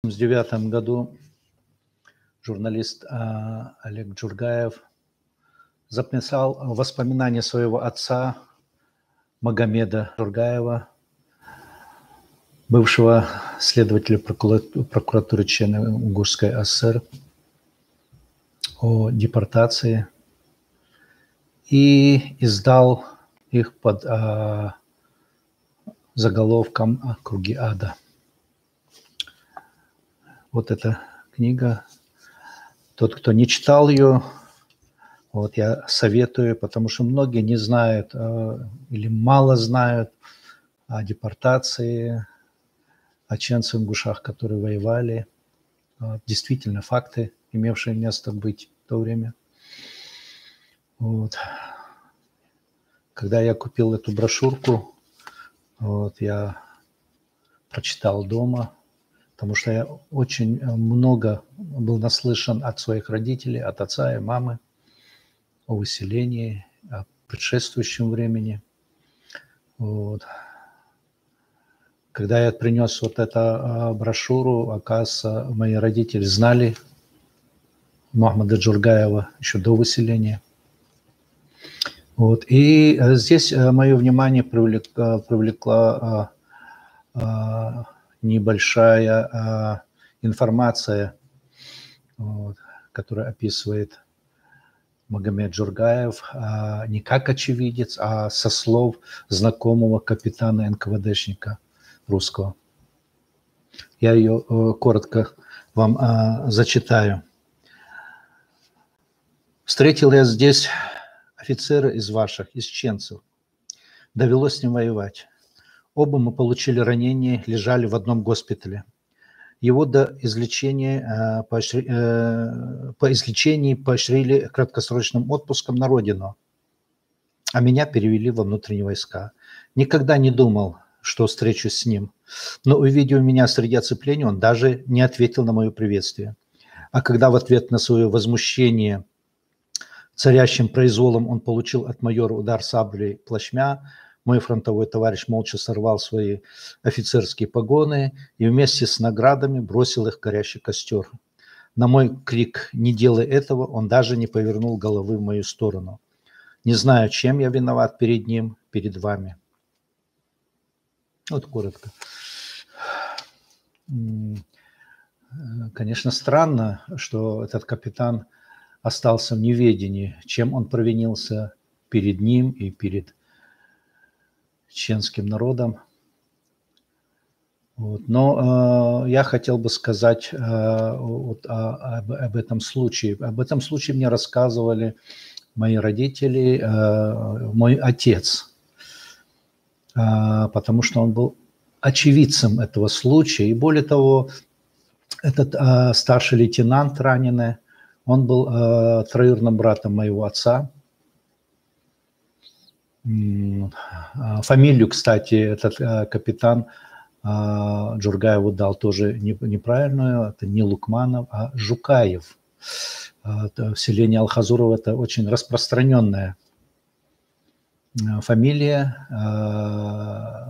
1989 году журналист Олег Джургаев записал воспоминания своего отца Магомеда Джургаева, бывшего следователя прокуратуры Черно-Ингушской ССР, о депортации и издал их под заголовком «Круги ада». Вот эта книга. Тот, кто не читал ее, я советую, потому что многие не знают или мало знают о депортации, о чеченцах-ингушах, которые воевали. Действительно, факты, имевшие место быть в то время. Когда я купил эту брошюрку, я прочитал дома, потому что я очень много был наслышан от своих родителей, от отца и мамы о выселении, о предшествующем времени. Когда я принес эту брошюру, оказывается, мои родители знали Мухаммада Джургаева еще до выселения. И здесь мое внимание привлекла небольшая информация, которая описывает Магомед Джургаев не как очевидец, а со слов знакомого капитана НКВДшника русского. Я ее коротко вам зачитаю. «Встретил я здесь офицера из ваших, из чеченцев. Довелось с ним воевать. Оба мы получили ранения, лежали в одном госпитале. Его по излечении поощрили краткосрочным отпуском на родину, а меня перевели во внутренние войска. Никогда не думал, что встречусь с ним, но, увидев меня среди оцеплений, он даже не ответил на мое приветствие. А когда в ответ на свое возмущение царящим произволом он получил от майора удар саблей плашмя, мой фронтовой товарищ молча сорвал свои офицерские погоны и вместе с наградами бросил их в горящий костер. На мой крик «Не делай этого!» он даже не повернул головы в мою сторону. Не знаю, чем я виноват перед ним, перед вами. Коротко. Конечно, странно, что этот капитан остался в неведении, чем он провинился перед ним и перед чеченским народом. Но я хотел бы сказать об этом случае. Об этом случае мне рассказывали мои родители, мой отец, потому что он был очевидцем этого случая. И более того, этот старший лейтенант раненый, он был троюродным братом моего отца. Фамилию, кстати, этот капитан Джургаеву дал тоже неправильную. Это не Лукманов, а Жукаев. В селении Алхазурово это очень распространенная фамилия.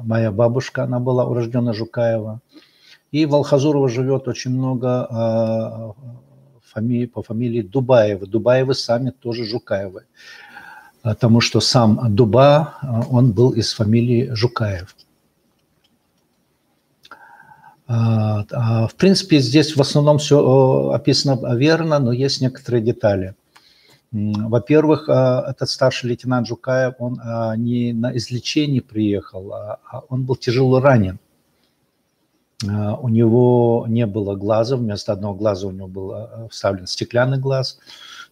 Моя бабушка, она была урождена Жукаева. И в Алхазурово живет очень много по фамилии Дубаевы. Дубаевы сами тоже Жукаевы. Потому что сам Дуба, он был из фамилии Жукаев. В принципе, здесь в основном все описано верно, но есть некоторые детали. Во-первых, этот старший лейтенант Жукаев, он не на излечение приехал, а он был тяжело ранен. У него не было глаза, вместо одного глаза у него был вставлен стеклянный глаз.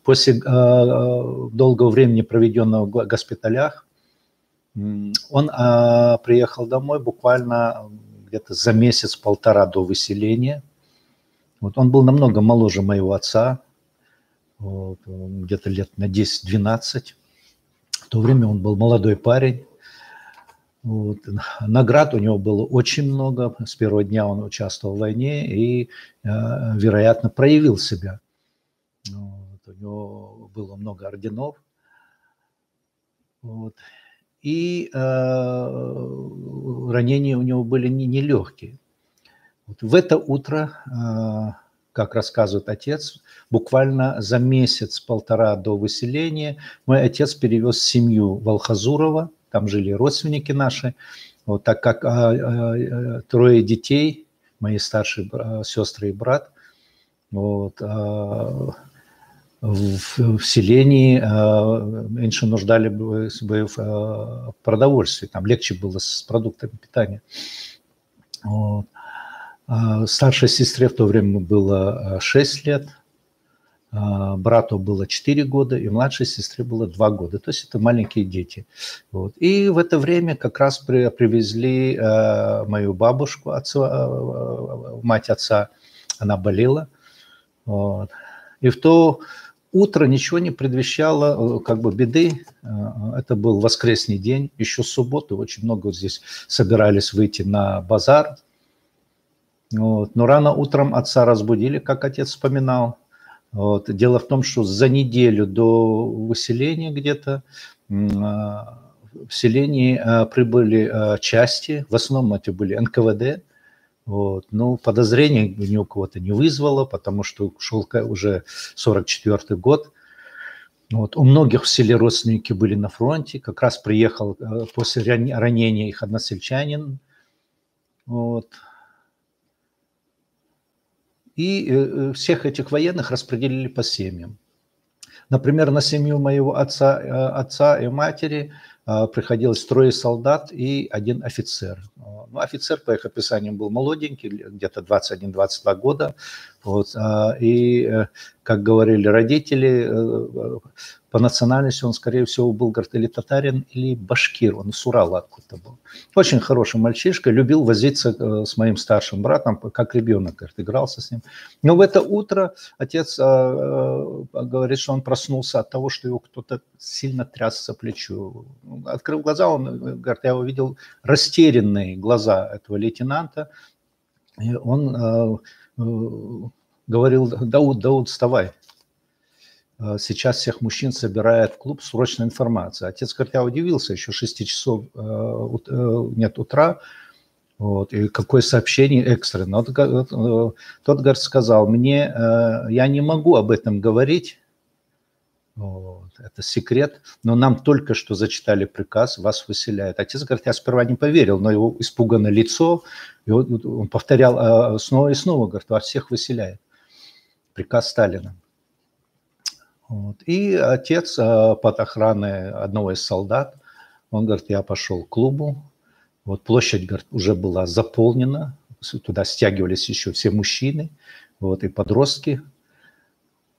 После долгого времени, проведенного в госпиталях, он приехал домой буквально где-то за месяц-полтора до выселения. Он был намного моложе моего отца, где-то лет на 10-12. В то время он был молодой парень. Наград у него было очень много. С первого дня он участвовал в войне и, вероятно, проявил себя. У него было много орденов. И ранения у него были нелегкие. Вот в это утро, как рассказывает отец, буквально за месяц-полтора до выселения мой отец перевез семью в Алхазурово, там жили родственники наши, вот, так как трое детей, мои старшие сестры и брат, вот, в селении меньше нуждали бы в продовольствии, там легче было с продуктами питания. Вот. Старшей сестре в то время было 6 лет, брату было 4 года, и младшей сестре было 2 года. То есть это маленькие дети. Вот. И в это время как раз привезли мою бабушку, мать отца, она болела. Вот. И в то утро ничего не предвещало как бы беды. Это был воскресный день, еще субботу. Очень много вот здесь собирались выйти на базар. Вот. Но рано утром отца разбудили, как отец вспоминал. Вот. Дело в том, что за неделю до выселения где-то в селении прибыли части, в основном это были НКВД. Вот. Ну, подозрений ни у кого-то не вызвало, потому что шел уже 44-й год. Вот. У многих в селе родственники были на фронте. Как раз приехал после ранения их односельчанин. Вот. И всех этих военных распределили по семьям. Например, на семью моего отца и матери приходилось 3 солдат и 1 офицер. Ну, офицер, по их описаниям, был молоденький, где-то 21-22 года. Вот. И, как говорили родители, по национальности он, скорее всего, был, говорит, или татарин, или башкир. Он с Урала откуда-то был. Очень хороший мальчишка, любил возиться с моим старшим братом, как ребенок, говорит, игрался с ним. Но в это утро отец говорит, что он проснулся от того, что его кто-то сильно тряс за плечо. Открыв глаза, он, говорит, я увидел растерянные глаза этого лейтенанта. И он говорил: Дауд, вставай. Сейчас всех мужчин собирает в клуб, срочная информация. Отец, говорит, я удивился, еще 6 часов нет утра, вот, и какое сообщение экстренное. Тот, говорит, сказал мне, я не могу об этом говорить, вот, это секрет, но нам только что зачитали приказ, вас выселяют. Отец, говорит, я сперва не поверил, но его испуганное лицо, и он повторял снова и снова, говорит, вас всех выселяют. Приказ Сталина. Вот. И отец под охраной одного из солдат, он говорит, я пошел к клубу, вот площадь, говорит, уже была заполнена, туда стягивались еще все мужчины, вот, и подростки.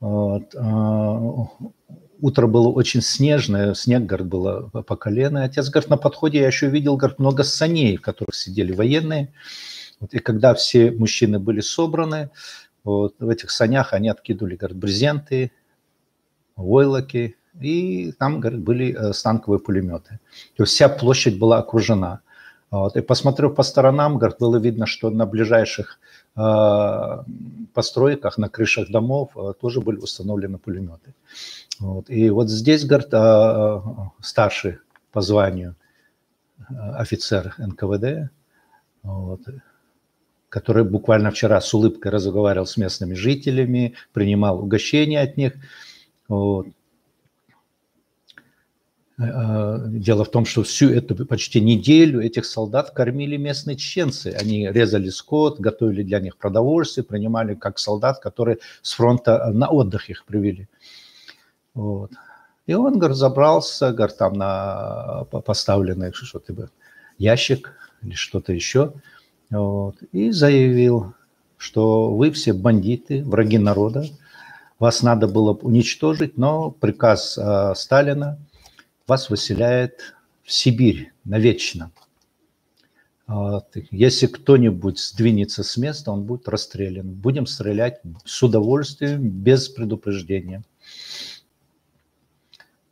Вот. Утро было очень снежное, снег, говорит, было по колено. Отец, говорит, на подходе я еще видел, говорит, много саней, в которых сидели военные. Вот. И когда все мужчины были собраны, вот, в этих санях они откидывали, говорит, брезенты, войлоки, и там, говорит, были станковые пулеметы. То есть вся площадь была окружена. Вот. И посмотрев по сторонам, говорит, было видно, что на ближайших постройках, на крышах домов тоже были установлены пулеметы. Вот. И вот здесь, говорит, старший по званию офицер НКВД, вот, который буквально вчера с улыбкой разговаривал с местными жителями, принимал угощения от них. Вот. Дело в том, что всю эту почти неделю этих солдат кормили местные чеченцы. Они резали скот, готовили для них продовольствие, принимали как солдат, которые с фронта на отдых их привели. Вот. И он, говорит, забрался, говорит, там на поставленный что-то, ящик или что-то еще, вот, и заявил, что вы все бандиты, враги народа, вас надо было уничтожить, но приказ Сталина вас выселяет в Сибирь навечно. Если кто-нибудь сдвинется с места, он будет расстрелян. Будем стрелять с удовольствием, без предупреждения.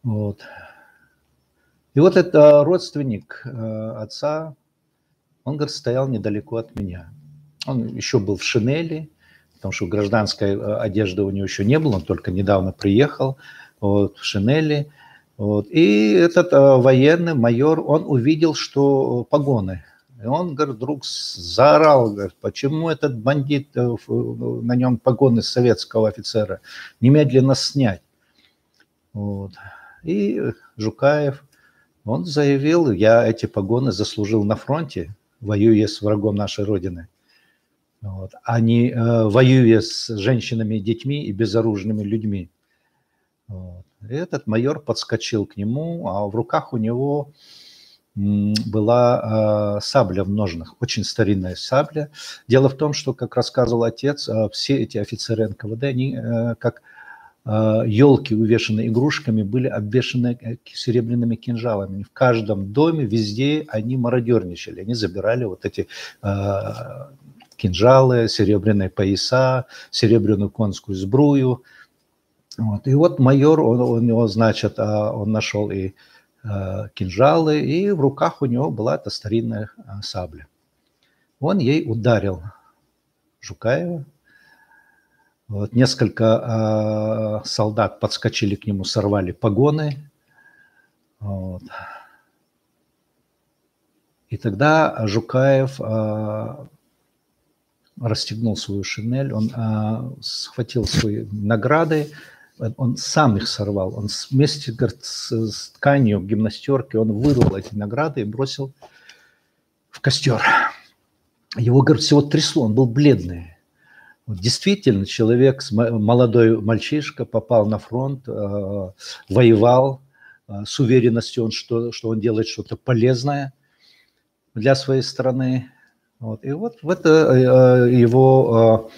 Вот. И вот этот родственник отца, он, говорит, стоял недалеко от меня. Он еще был в шинели, потому что гражданской одежды у него еще не было, он только недавно приехал, вот, в шинели. Вот. И этот военный майор, он увидел, что погоны И он, говорит, вдруг заорал, говорит, почему этот бандит, на нем погоны советского офицера, немедленно снять. Вот. И Жукаев, он заявил, я эти погоны заслужил на фронте, воюя с врагом нашей Родины, вот, а не воюя с женщинами и детьми и безоружными людьми. Вот. И этот майор подскочил к нему, а в руках у него была сабля в ножнах, очень старинная сабля. Дело в том, что, как рассказывал отец, все эти офицеры НКВД, они как елки, увешанные игрушками, были обвешаны серебряными кинжалами. В каждом доме, везде они мародерничали. Они забирали вот эти кинжалы, серебряные пояса, серебряную конскую сбрую. Вот. И вот майор, у него, значит, он нашел и кинжалы, и в руках у него была эта старинная сабля. Он ей ударил Жукаева. Вот. Несколько солдат подскочили к нему, сорвали погоны. Вот. И тогда Жукаев расстегнул свою шинель, он схватил свои награды, он сам их сорвал, он вместе, говорит, с тканью гимнастерки, он вырвал эти награды и бросил в костер. Его, говорит, всего трясло, он был бледный. Вот действительно, человек, молодой мальчишка, попал на фронт, воевал с уверенностью, что он делает что-то полезное для своей страны. Вот. И вот в это его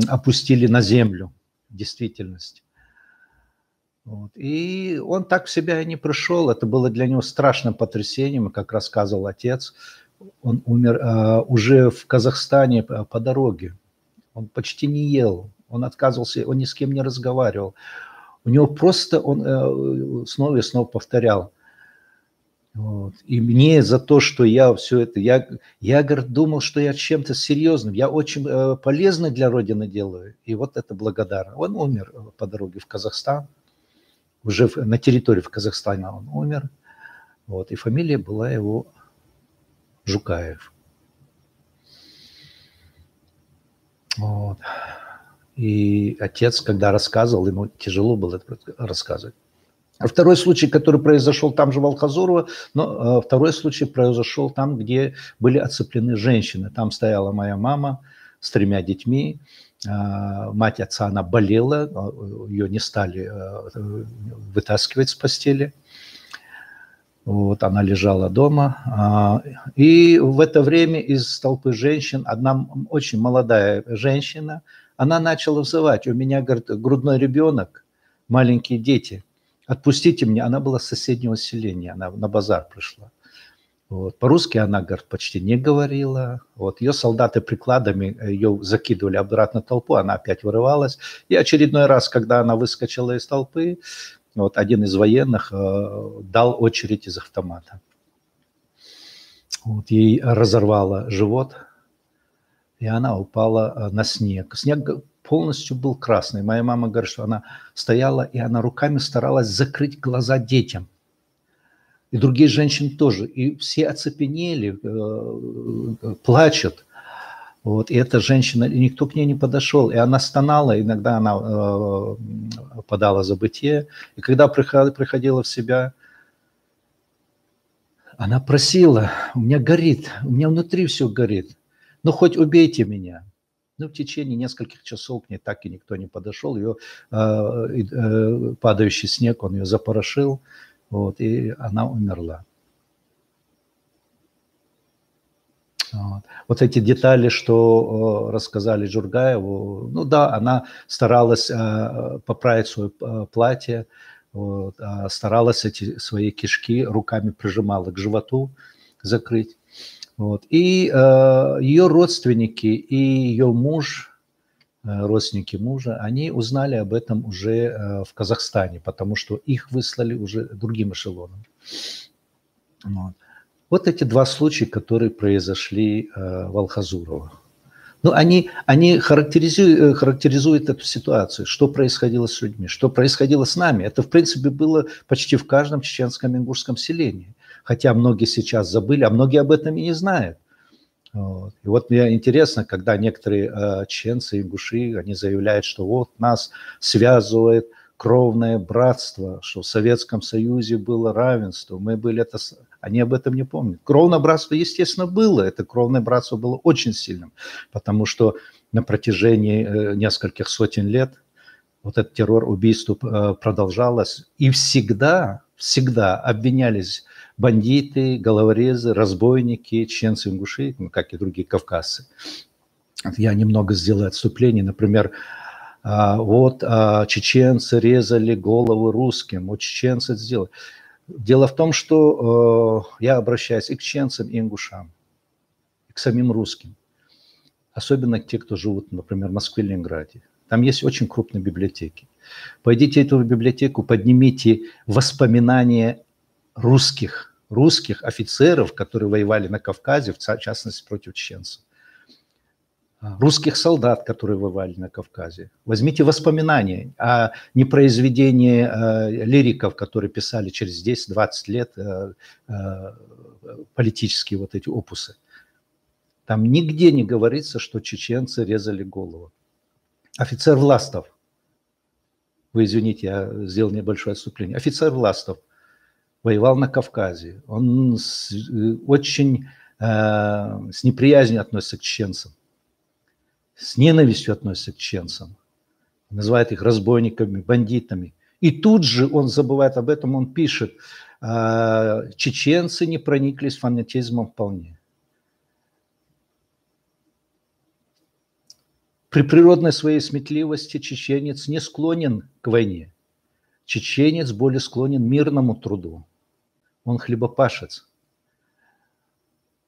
опустили на землю, в действительности. Вот. И он так в себя и не пришел. Это было для него страшным потрясением, как рассказывал отец. Он умер уже в Казахстане по дороге. Он почти не ел, он отказывался, он ни с кем не разговаривал. У него просто, он снова и снова повторял. Вот. И мне за то, что я все это, я говорит, думал, что я чем-то серьезным, я очень полезно для Родины делаю, и вот это благодарно. Он умер по дороге в Казахстан, уже на территории в Казахстане он умер, вот, и фамилия была его Жукаев. Вот. И отец, когда рассказывал, ему тяжело было это рассказывать. Второй случай, который произошел там же в Алхазурово, но второй случай произошел там, где были оцеплены женщины. Там стояла моя мама с 3 детьми. Мать отца, она болела, ее не стали вытаскивать с постели. Вот, она лежала дома. И в это время из толпы женщин одна очень молодая женщина, она начала взывать. У меня, говорит, грудной ребенок, маленькие дети. Отпустите меня. Она была с соседнего селения, она на базар пришла. Вот. По-русски она, говорит, почти не говорила. Вот. Ее солдаты прикладами ее закидывали обратно в толпу, она опять вырывалась. И очередной раз, когда она выскочила из толпы, вот, один из военных дал очередь из автомата. Вот, ей разорвало живот, и она упала на снег. Снег полностью был красный. Моя мама говорит, что она стояла, и она руками старалась закрыть глаза детям. И другие женщины тоже. И все оцепенели, плачут. Вот, и эта женщина, никто к ней не подошел. И она стонала, иногда она подала забытие. И когда приходила в себя, она просила, у меня горит, у меня внутри все горит. Ну, хоть убейте меня. Ну, в течение нескольких часов к ней так и никто не подошел. Ее падающий снег, он ее запорошил, вот, и она умерла. Вот эти детали, что рассказали Жургаеву, ну да, она старалась поправить свое платье, вот, старалась эти свои кишки руками прижимала к животу, закрыть. Вот. И ее родственники и ее муж, родственники мужа, они узнали об этом уже в Казахстане, потому что их выслали уже другим эшелоном. Вот. Вот эти 2 случая, которые произошли в Алхазурово. Ну, они характеризуют эту ситуацию, что происходило с людьми, что происходило с нами. Это, в принципе, было почти в каждом чеченско-ингушском селении. хотя многие сейчас забыли, а многие об этом и не знают. Вот. И вот мне интересно, когда некоторые чеченцы, ингуши, они заявляют, что вот нас связывает кровное братство, что в Советском Союзе было равенство, мы были это... Они об этом не помнят. Кровное братство, естественно, было. Это кровное братство было очень сильным, потому что на протяжении нескольких сотен лет вот этот террор, убийство продолжалось. И всегда обвинялись бандиты, головорезы, разбойники, чеченцы, ингуши, ну, как и другие кавказцы. Я немного сделаю отступление. Например, чеченцы резали головы русским, вот чеченцы это сделали. Дело в том, что я обращаюсь и к чеченцам, и ингушам, и к самим русским. Особенно те, кто живут, например, в Москве, Ленинграде. Там есть очень крупные библиотеки. Пойдите в эту библиотеку, поднимите воспоминания русских офицеров, которые воевали на Кавказе, в частности, против чеченцев. Русских солдат, которые воевали на Кавказе. Возьмите воспоминания, а не произведения лириков, которые писали через 10-20 лет политические вот эти опусы. Там нигде не говорится, что чеченцы резали голову. Офицер Властов, вы извините, я сделал небольшое отступление. Офицер Властов воевал на Кавказе. Он очень с неприязнью относится к чеченцам, с ненавистью относится к чеченцам. Называет их разбойниками, бандитами. И тут же он забывает об этом, он пишет, чеченцы не прониклись фанатизмом вполне. При природной своей сметливости чеченец не склонен к войне. Чеченец более склонен к мирному труду. Он хлебопашец.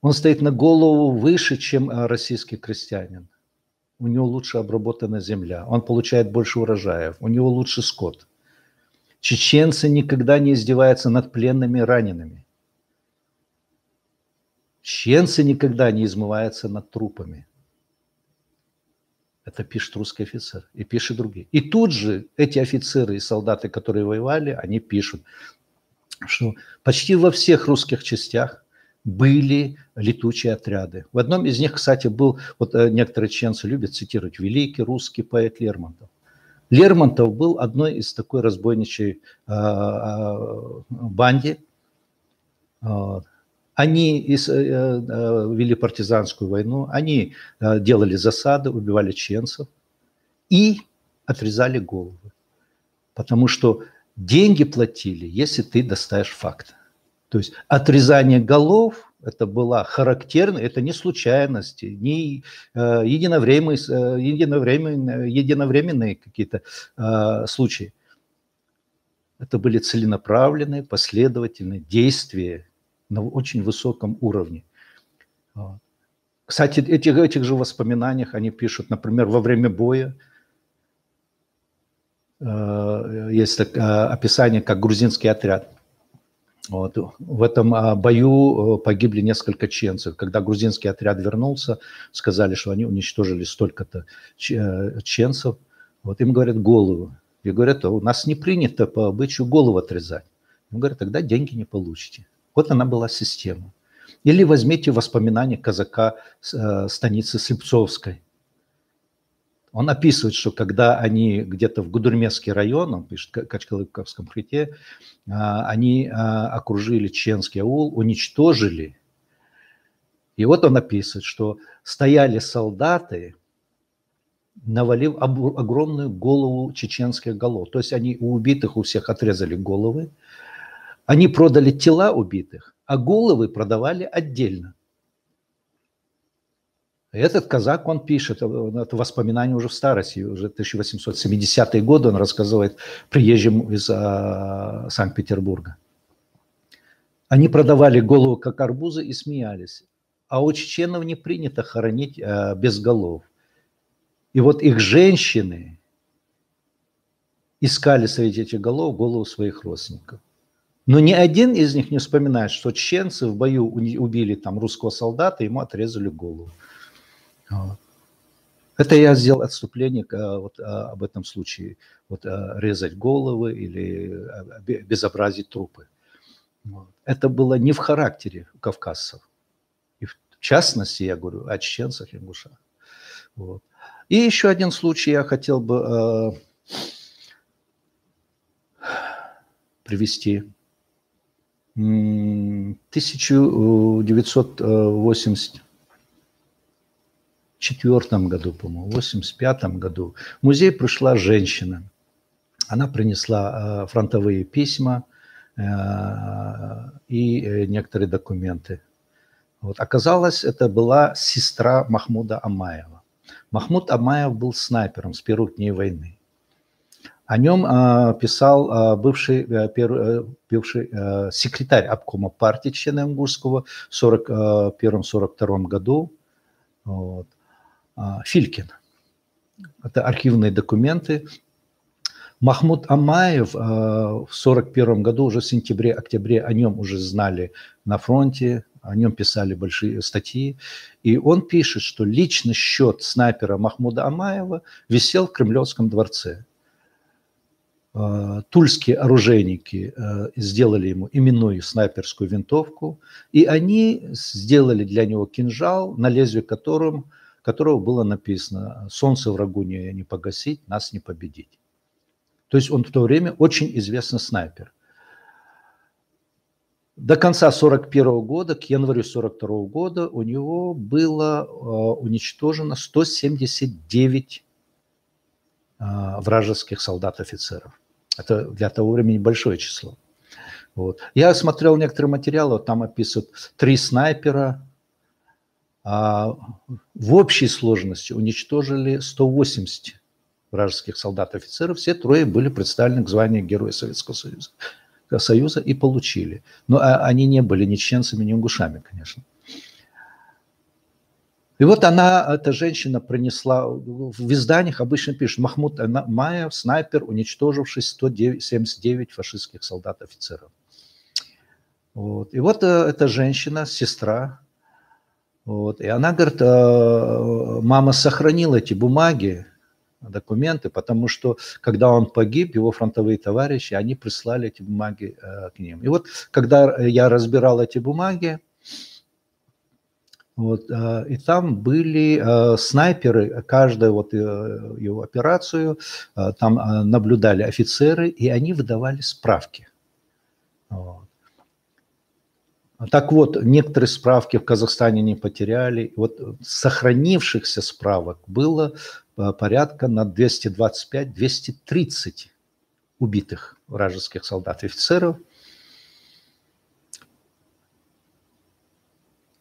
Он стоит на голову выше, чем российский крестьянин. У него лучше обработана земля. Он получает больше урожаев. У него лучше скот. Чеченцы никогда не издеваются над пленными и ранеными. Чеченцы никогда не измываются над трупами. Это пишет русский офицер и пишет другие. И тут же эти офицеры и солдаты, которые воевали, они пишут, что почти во всех русских частях были летучие отряды. В одном из них, кстати, был, вот некоторые чеченцы любят цитировать, великий русский поэт Лермонтов. Лермонтов был одной из такой разбойничьей банде. Они вели партизанскую войну, они делали засады, убивали чеченцев и отрезали головы. Потому что деньги платили, если ты доставишь факт. То есть отрезание голов – это было характерно, это не случайности, не единовременные какие-то случаи. Это были целенаправленные, последовательные действия на очень высоком уровне. Кстати, этих же воспоминаниях они пишут, например, во время боя есть описание, как грузинский отряд. Вот. В этом бою погибли несколько чеченцев. Когда грузинский отряд вернулся, сказали, что они уничтожили столько-то чеченцев. Вот им говорят голову. И говорят, у нас не принято по обычаю голову отрезать. Им говорят, тогда деньги не получите. Вот она была система. Или возьмите воспоминания казака станицы Слепцовской. Он описывает, что когда они где-то в Гудермесский район, он пишет, в Качкалыковском хребте, они окружили чеченский аул, уничтожили. И вот он описывает, что стояли солдаты, навалив огромную голову чеченских голов. То есть они у убитых у всех отрезали головы. Они продали тела убитых, а головы продавали отдельно. Этот казак, он пишет, это воспоминания уже в старости, уже 1870-е годы, он рассказывает приезжим из Санкт-Петербурга. Они продавали голову как арбузы и смеялись. А у чеченов не принято хоронить без голов. И вот их женщины искали среди этих голов голову своих родственников. Но ни один из них не вспоминает, что чеченцы в бою убили там русского солдата, ему отрезали голову. Вот. Это я сделал отступление вот, об этом случае. Вот, резать головы или безобразить трупы. Вот. Это было не в характере у кавказцев. И в частности, я говорю о чеченцах и ингушах. Вот. И еще один случай я хотел бы привести. В 1984 году, по-моему, в 1985 году в музей пришла женщина. Она принесла фронтовые письма и некоторые документы. Вот. Оказалось, это была сестра Махмуда Амаева. Махмуд Амаев был снайпером с первых дней войны. О нем писал бывший секретарь обкома партии Чечено-Ингушского в 1941-1942 году, вот, Филькин. Это архивные документы. Махмуд Амаев в 1941 году, уже в сентябре-октябре, о нем уже знали на фронте, о нем писали большие статьи. И он пишет, что личный счет снайпера Махмуда Амаева висел в Кремлевском дворце. Тульские оружейники сделали ему именную снайперскую винтовку, и они сделали для него кинжал, на лезвие которого было написано: «Солнце врагу не погасить, нас не победить». То есть он в то время очень известный снайпер. До конца 1941 года, к январю 1942 года, у него было уничтожено 179 вражеских солдат-офицеров. Это для того времени большое число. Вот. Я смотрел некоторые материалы, там описывают 3 снайпера. В общей сложности уничтожили 180 вражеских солдат-офицеров. Все 3 были представлены к званию Героя Советского Союза и получили. Но они не были ни чеченцами, ни ингушами, конечно. И вот эта женщина принесла, в изданиях обычно пишут: Махмуд Амаев, снайпер, уничтоживший 179 фашистских солдат-офицеров. Вот. И вот эта женщина, сестра, вот, и она говорит: мама сохранила эти бумаги, документы, потому что, когда он погиб, его фронтовые товарищи, они прислали эти бумаги к ним. И вот, когда я разбирал эти бумаги, вот, и там были снайперы, каждую вот его операцию, там наблюдали офицеры, и они выдавали справки. Вот. Так вот, некоторые справки в Казахстане не потеряли. Вот сохранившихся справок было порядка на 225-230 убитых вражеских солдат и офицеров.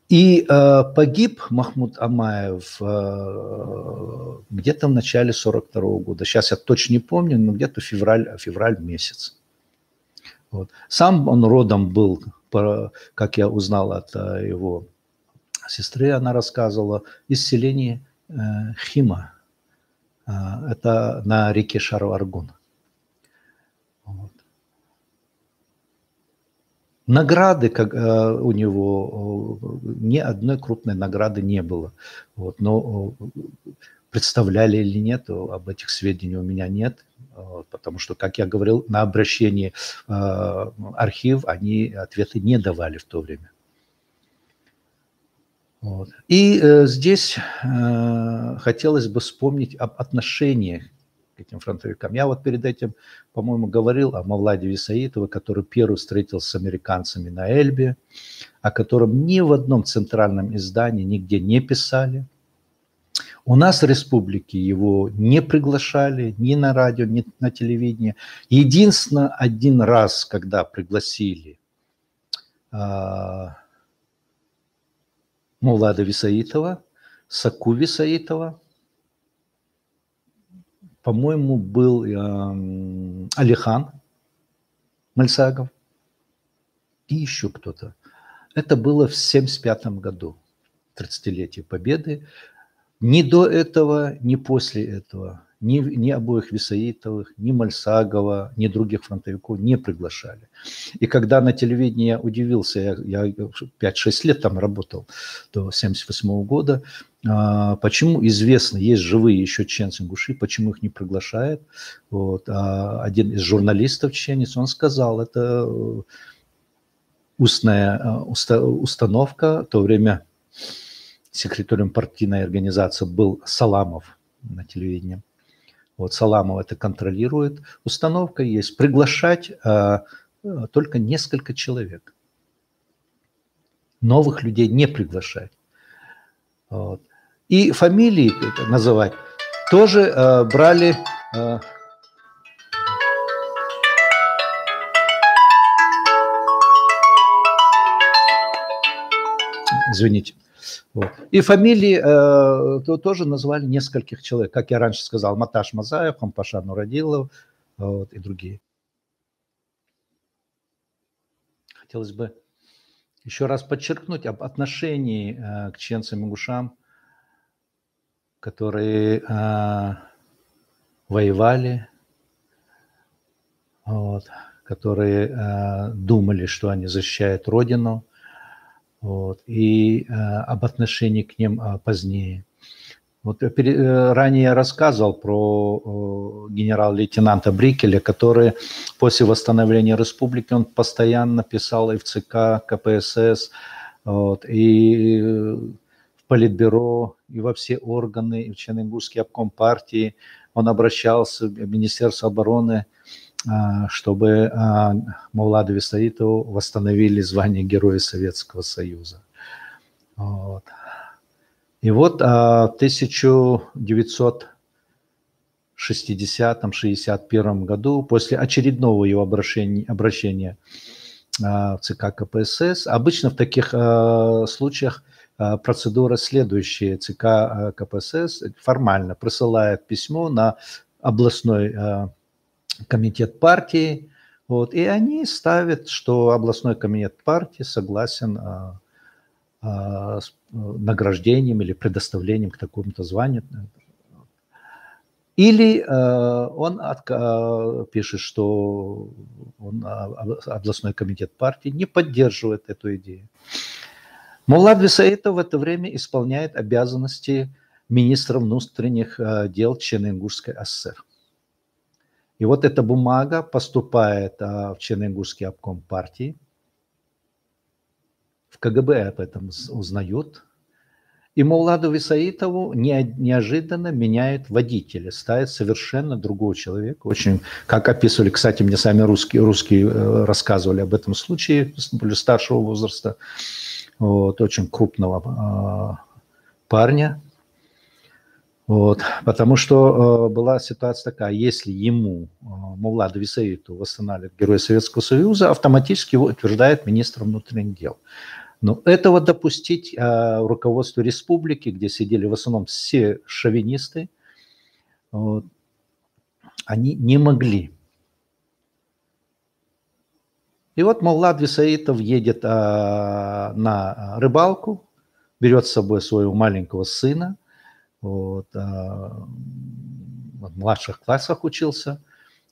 И погиб Махмуд Амаев где-то в начале 1942 года. Сейчас я точно не помню, но где-то февраль месяц. Вот. Сам он родом был, как я узнал от его сестры, она рассказывала, из селения Хима. Это на реке Шар-Аргун. Вот. Награды у него, ни одной крупной награды не было. Вот. Но представляли или нет, об этих сведениях у меня нет. Потому что, как я говорил, на обращение архив они ответы не давали в то время. Вот. И здесь хотелось бы вспомнить об отношениях к этим фронтовикам. Я вот перед этим, по-моему, говорил о Мавладе Висаитове, который первый встретился с американцами на Эльбе, о котором ни в одном центральном издании нигде не писали. У нас в республике его не приглашали ни на радио, ни на телевидении. Единственно, один раз, когда пригласили Мавлада Висаитова, Саку Висаитова, по-моему, был Алихан Мальсагов и еще кто-то. Это было в 1975 году, 30-летие Победы. Ни до этого, ни после этого, ни обоих Висаитовых, ни Мальсагова, ни других фронтовиков не приглашали. И когда на телевидении я удивился, я 5-6 лет там работал, до 1978 года, почему известно, есть живые еще чеченцы-ингуши, почему их не приглашают. Вот. Один из журналистов чеченец, он сказал, это устная установка. В то время секретарем партийной организации был Саламов на телевидении. Вот Саламов это контролирует. Установка есть приглашать только несколько человек. Новых людей не приглашать. Вот. И фамилии называть тоже брали... Извините. Вот. И фамилии тоже назвали нескольких человек. Как я раньше сказал, Маташ Мазаев, Хампаша Нурадилов вот, и другие. Хотелось бы еще раз подчеркнуть об отношении к чеченцам и ингушам, которые воевали, вот, которые думали, что они защищают Родину, вот, и об отношении к ним позднее. Вот ранее я рассказывал про генерал-лейтенанта Брикеля, который после восстановления республики, он постоянно писал и в ЦК, КПСС, вот, и в Политбюро, и во все органы, и в Чернигурский обком партии. Он обращался в Министерство обороны, чтобы Мавладу Висаитову восстановили звание Героя Советского Союза. Вот. И вот в 1960-61 году, после очередного его обращения в ЦК КПСС, обычно в таких случаях процедура следующая. ЦК КПСС формально присылает письмо на областной комитет партии, вот, и они ставят, что областной комитет партии согласен с награждением или предоставлением к такому-то званию. Или он пишет, что областной комитет партии не поддерживает эту идею. Мавлад Висаитов в это время исполняет обязанности министра внутренних дел Черно-Ингушской ССР. И вот эта бумага поступает в Черно-Ингушский обком партии. В КГБ об этом узнают. И Мавладу Висаитову неожиданно меняют водителя, ставят совершенно другого человека. Очень, как описывали, кстати, мне сами русские рассказывали об этом случае, более старшего возраста, вот, очень крупного парня. Вот, потому что была ситуация такая, если ему, Мавладу Висаитову, восстанавливают Героя Советского Союза, автоматически его утверждает министр внутренних дел. Но этого допустить руководству республики, где сидели в основном все шовинисты, вот, они не могли. И вот Мавлад Висаитов едет на рыбалку, берет с собой своего маленького сына, вот, в младших классах учился,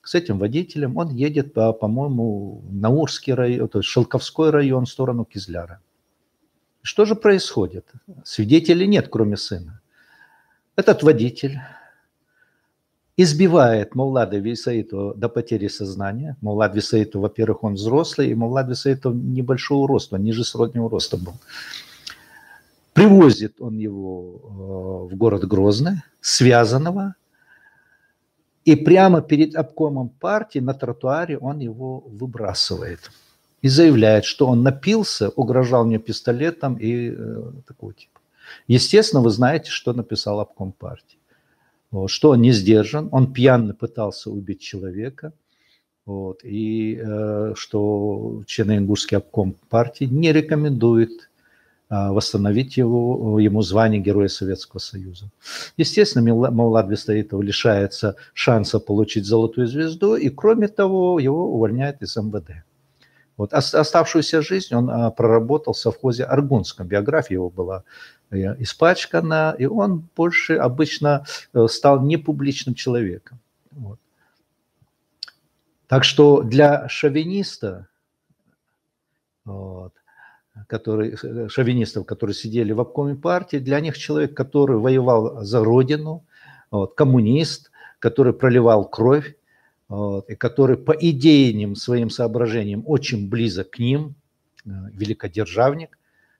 с этим водителем. Он едет, по-моему, в Наурский район, то есть Шелковской район, в сторону Кизляра. Что же происходит? Свидетелей нет, кроме сына. Этот водитель избивает Мавлада Висаитова до потери сознания. Мавлад Висаитов, во-первых, он взрослый, и Мавлад Висаитов небольшого роста, он ниже среднего роста был. Привозит он его в город Грозный, связанного, и прямо перед обкомом партии на тротуаре он его выбрасывает. И заявляет, что он напился, угрожал мне пистолетом и такого типа. Естественно, вы знаете, что написал обком партии. Вот, что он не сдержан, он пьяно пытался убить человека. Вот, и что Черно-Ингушский обком партии не рекомендует восстановить ему звание Героя Советского Союза. Естественно, Мавлад Висаитов лишается шанса получить золотую звезду, и кроме того, его увольняют из МВД. Вот. Оставшуюся жизнь он проработал в совхозе Аргунском. Биография его была испачкана, и он больше обычно стал непубличным человеком. Вот. Так что для шовиниста, вот, шовинистов, которые сидели в обкоме партии, для них человек, который воевал за Родину, вот, коммунист, который проливал кровь, вот, и который по идейным своим соображениям очень близок к ним, великодержавник,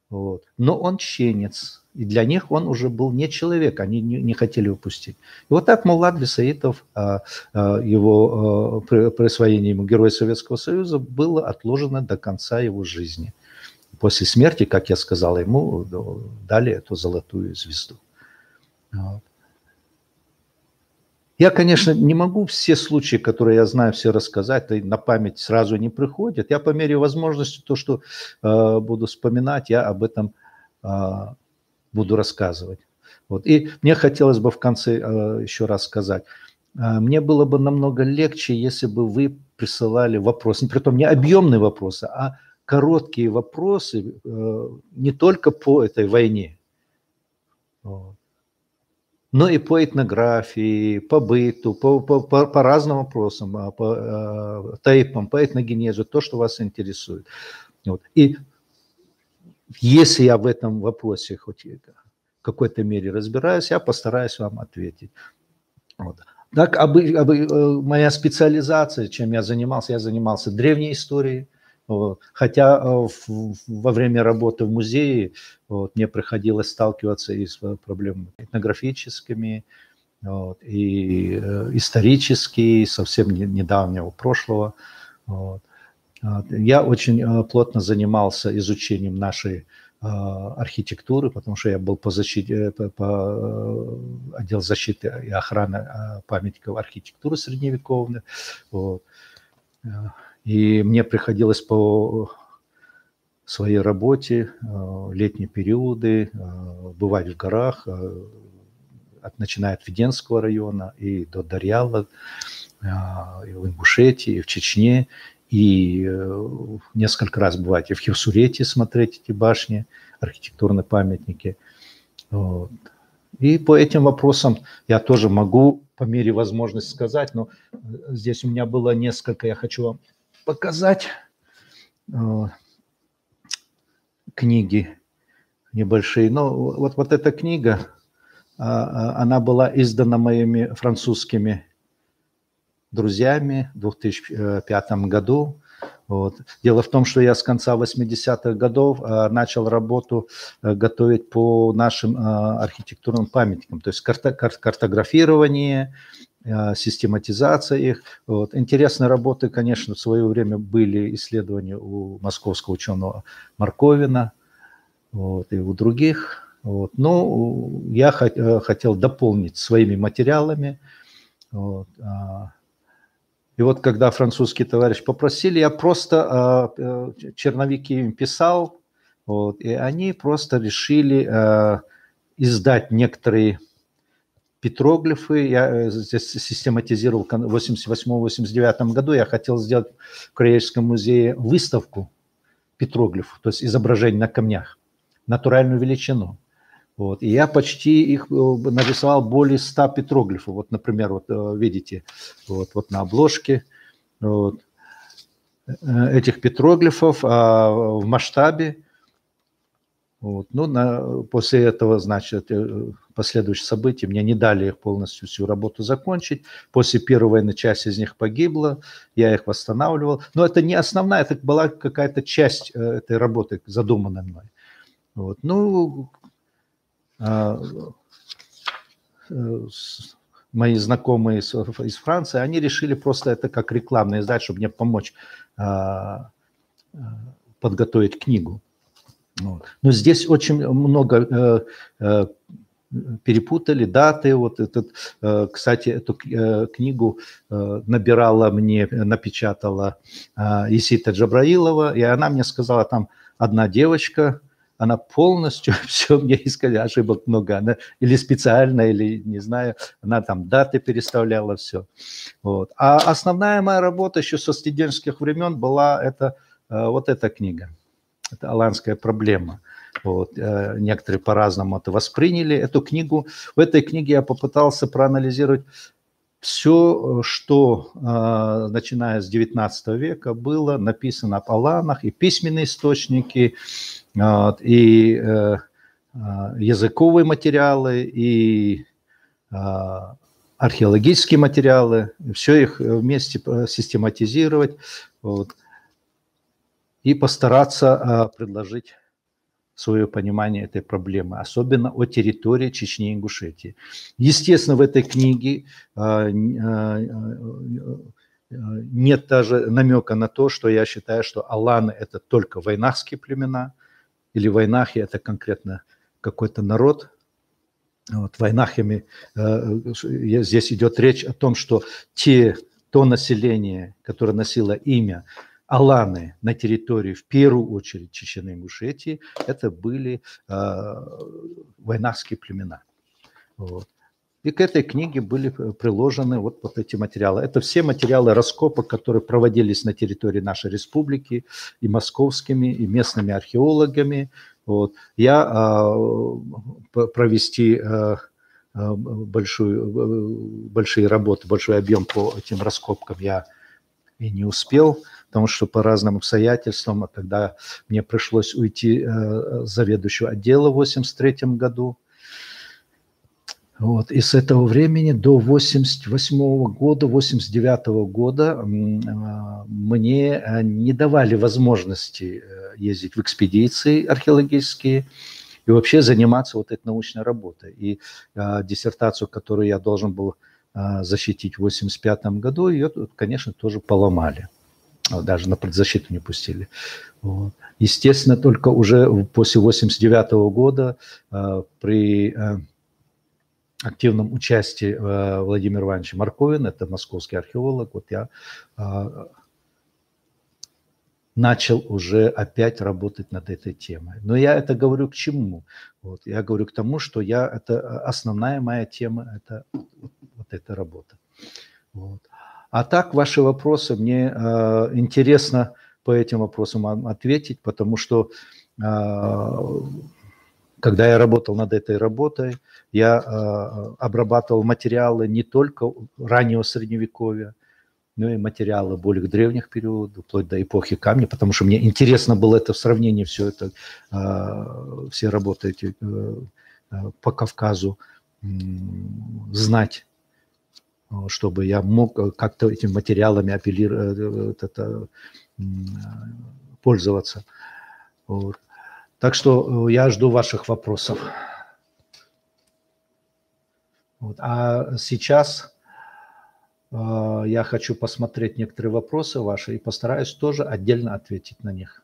вот. Но он чеченец, и для них он уже был не человек, они не хотели упустить. И вот так Муллат Бесаитов, его присвоение ему Героя Советского Союза было отложено до конца его жизни. После смерти, как я сказал, ему дали эту золотую звезду. Вот. Я, конечно, не могу все случаи, которые я знаю, все рассказать, на память сразу не приходят. Я по мере возможности то, что буду вспоминать, я об этом буду рассказывать. Вот. И мне хотелось бы в конце еще раз сказать, мне было бы намного легче, если бы вы присылали вопросы, притом не объемные вопросы, а короткие вопросы не только по этой войне, вот, но и по этнографии, по быту, по разным вопросам, по тейпам, по этногенезу, то, что вас интересует. Вот. И если я в этом вопросе хоть в какой-то мере разбираюсь, я постараюсь вам ответить. Вот. Так, моя специализация, чем я занимался древней историей. Вот. Хотя во время работы в музее мне приходилось сталкиваться и с проблемами этнографическими, и историческими, совсем недавнего прошлого. Вот. Я очень плотно занимался изучением нашей архитектуры, потому что я был по отдел защиты и охраны памятников архитектуры средневековой. Вот. И мне приходилось по своей работе летние периоды бывать в горах, начиная от Веденского района и до Дарьяла, и в Ингушетии, и в Чечне. И несколько раз бывать и в Хевсурете, смотреть эти башни, архитектурные памятники. Вот. И по этим вопросам я тоже могу по мере возможности сказать, но здесь у меня было несколько, я хочу вам показать книги небольшие. Но вот эта книга, она была издана моими французскими друзьями в 2005 году. Вот. Дело в том, что я с конца 80-х годов начал работу готовить по нашим архитектурным памятникам, то есть картографирование, систематизация их. Вот. Интересные работы, конечно, в свое время были исследования у московского ученого Марковина, вот, и у других. Вот. Но я хотел дополнить своими материалами. Вот. И вот когда французский товарищ попросили, я просто черновики им писал, вот, и они просто решили издать некоторые петроглифы. Я здесь систематизировал в 1988-1989 году. Я хотел сделать в Краеведческом музее выставку петроглифов, то есть изображений на камнях, натуральную величину. Вот. И я почти их нарисовал более 100 петроглифов. Вот, например, вот видите, вот на обложке вот, этих петроглифов в масштабе. Вот. Ну, после этого, значит, последующих событий мне не дали их полностью всю работу закончить. После первой войны часть из них погибла, я их восстанавливал. Но это не основная, это была какая-то часть этой работы, задуманной мной. Вот. Ну, мои знакомые из Франции, они решили просто это как рекламное издать, чтобы мне помочь подготовить книгу. Вот. Но здесь очень много перепутали даты. Вот кстати, эту книгу напечатала Исита Джабраилова, и она мне сказала, там одна девочка, она полностью все мне искали, ошибок много, она или специально, или не знаю, она там даты переставляла, все. Вот. А основная моя работа еще со студенческих времен была вот эта книга, это «Аланская проблема». Вот. Некоторые по-разному это восприняли, эту книгу. В этой книге я попытался проанализировать все, что, начиная с 19 века, было написано об Аланах, и письменные источники, и языковые материалы, и археологические материалы, все их вместе систематизировать. Вот. и постараться предложить свое понимание этой проблемы, особенно о территории Чечни и Ингушетии. Естественно, в этой книге нет даже намека на то, что я считаю, что аланы – это только вайнахские племена, или вайнахи – это конкретно какой-то народ. Вот, вайнахами здесь идет речь о том, что то население, которое носило имя аланы на территории, в первую очередь, Чечни и Ингушетии, это были вайнахские племена. Вот. И к этой книге были приложены вот эти материалы. Это все материалы раскопок, которые проводились на территории нашей республики и московскими, и местными археологами. Вот. Я провести большие работы, большой объем по этим раскопкам я и не успел, потому что по разным обстоятельствам, когда мне пришлось уйти заведующего отдела в 1983 году, вот. И с этого времени до 1988 года, 1989 года мне не давали возможности ездить в экспедиции археологические и вообще заниматься вот этой научной работой. И диссертацию, которую я должен был защитить в 1985 году, ее, конечно, тоже поломали. Даже на предзащиту не пустили. Вот. Естественно, только уже после 1989 года при активном участии Владимира Ивановича Марковина, это московский археолог, вот я начал уже опять работать над этой темой. Но я это говорю к чему? Вот, я говорю к тому, что это основная моя тема, это вот эта работа. Вот. А так, ваши вопросы, мне интересно по этим вопросам ответить, потому что когда я работал над этой работой, я обрабатывал материалы не только раннего Средневековья, но и материалы более древних периодов, вплоть до эпохи камня, потому что мне интересно было это в сравнении, все это, все работы эти по Кавказу знать, чтобы я мог как-то этими материалами пользоваться. Вот. Так что я жду ваших вопросов. Вот. А сейчас я хочу посмотреть некоторые вопросы ваши и постараюсь тоже отдельно ответить на них.